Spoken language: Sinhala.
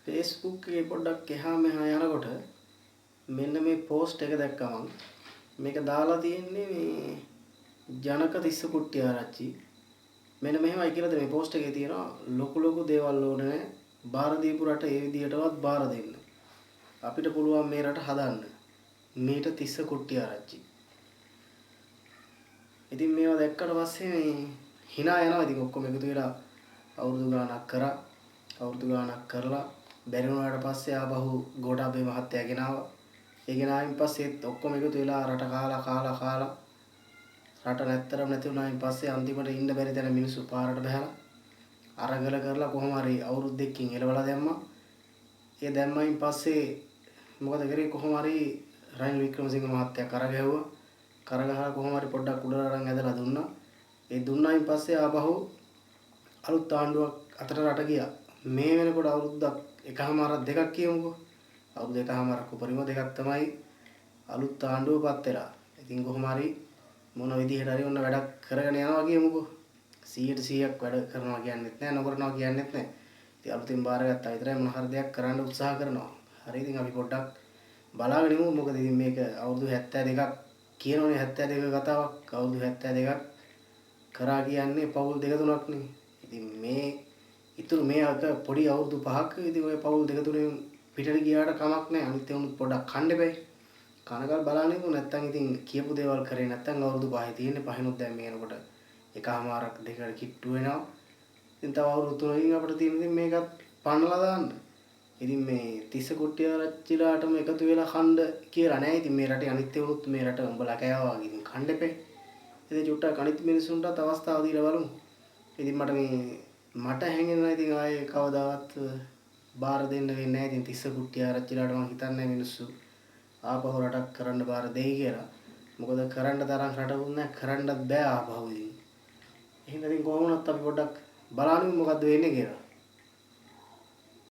Facebook එකේ පොඩ්ඩක් එහා මෙහා යනකොට මෙන්න මේ පෝස්ට් එක දැක්කම මේක දාලා තියෙන්නේ මේ ජනක තිස්ස කුට්ටිය ආරච්චි. මෙන්න මෙහෙමයි කියලාද මේ පෝස්ට් එකේ තියෙනවා ලොකු දේවල් ඕනේ නැහැ. බාර දීපු රට ඒ විදිහටවත් බාර දෙන්න. අපිට පුළුවන් මේ රට හදන්න. මේට තිස්ස කුට්ටිය ආරච්චි. ඉතින් මේවා දැක්කට පස්සේ මේ hina යනවා. ඉතින් ඔක්කොම එකතු වෙලා අවුරුදු ගාණක් කරා. අවුරුදු ගාණක් කරලා බැරි වුණාට පස්සේ ආපහු ගෝඨාභය මහත්තයා ගෙනාවා. ඒ ගෙනාවින් පස්සේ ඔක්කොම එකතු වෙලා රට කාලා රට නැත්තරම් නැති වුණායින් පස්සේ අන්තිමට ඉන්න බැරි තැන මිනිස්සු පාරට බහැලා අරගල කරලා කොහොම හරි අවුරුද්දකින් එලවලා දැම්මා. ඒ දැම්මයින් පස්සේ මොකද කරේ කොහොම හරි රනිල් වික්‍රමසිංහ මහත්තයා කරගැහුවා. කරගහලා කොහොම හරි පොඩ්ඩක් උඩට අරන් ඇදලා දුන්නා. ඒ දුන්නායින් පස්සේ ආපහු අලුත් ආණ්ඩුවක් අතට රට ගියා. මේ වෙනකොට අවුරුද්දක් එකමාරක් දෙකක් කියමුකෝ. අවුරුදු එකමාරක් උපරිම දෙකක් තමයි අලුත් ආණ්ඩුව පත් වෙලා. ඉතින් කොහොම හරි මොන විදිහට හරි ඔන්න වැඩක් කරගෙන යනවා කියමුකෝ. 100% වැඩ කරනවා කියන්නෙත් නෑ නොකරනවා කියන්නෙත් නෑ. ඉතින් අලුතින් බාරගත්තා විතරයි මොන හරි දෙයක් කරන්න උත්සාහ කරනවා. හරි ඉතින් අපි පොඩ්ඩක් බලාගෙන ඉමු. මොකද ඉතින් මේක අවුරුදු 72ක් කියනෝනේ 72 කතාවක්. අවුරුදු 72ක් කරා කියන්නේ පවුල් දෙක තුනක් නේ. ඉතින් මේ ඉතුරු මේ අක පොඩි අවුරුදු 5ක් ඉතින් ඔය පවුල් දෙක තුනෙන් පිටට ගියාට කමක් නැහැ. අනිත් ඒවුත් පොඩ්ඩක් කන්න එපයි. කනකල් බලන්න ඉමු. නැත්තම් ඉතින් කියපු දේවල් කරේ නැත්තම් අවුරුදු 5යි තියෙන්නේ. පහිනුත් දැන් මේ වෙනකොට එකමාරක් දෙකකට කිට්ටු වෙනවා. ඉතින් තව අවුරුදු 3කින් අපිට තියෙන ඉතින් මේකත් පන්නලා දාන්න. ඉතින් මේ තිස්ස කුට්ටිය ආරච්චිලාටම එකතු වෙලා කණ්ඩ කියලා නෑ. ඉතින් මේ රටේ අනිත් ඒවුත් මේ රට උඹලා කෑවා වගේ ඉතින් කන්න එපයි. ඉතින් චුට්ටක් අනිත් මිනිස්සුන්ටත් අවස්ථාව දීලා බලමු. ඉතින් මට හැංගෙනවා ඉතින් ආයේ කවදාවත් බාර දෙන්න වෙන්නේ නැහැ. ඉතින් තිස්ස කුට්ටිය ආරච්චිලාට මම හිතන්නේ මිනිස්සු ආපහු රටක් කරන්න බාර දෙයි කියලා. මොකද කරන්න තරම් රටකුත් නැහැ. කරන්නත් බෑ ආපහු ඉතින්. එහෙනම් ඉතින් කොහොමවත් අපි පොඩ්ඩක් බලන්න මොකද්ද වෙන්නේ කියලා.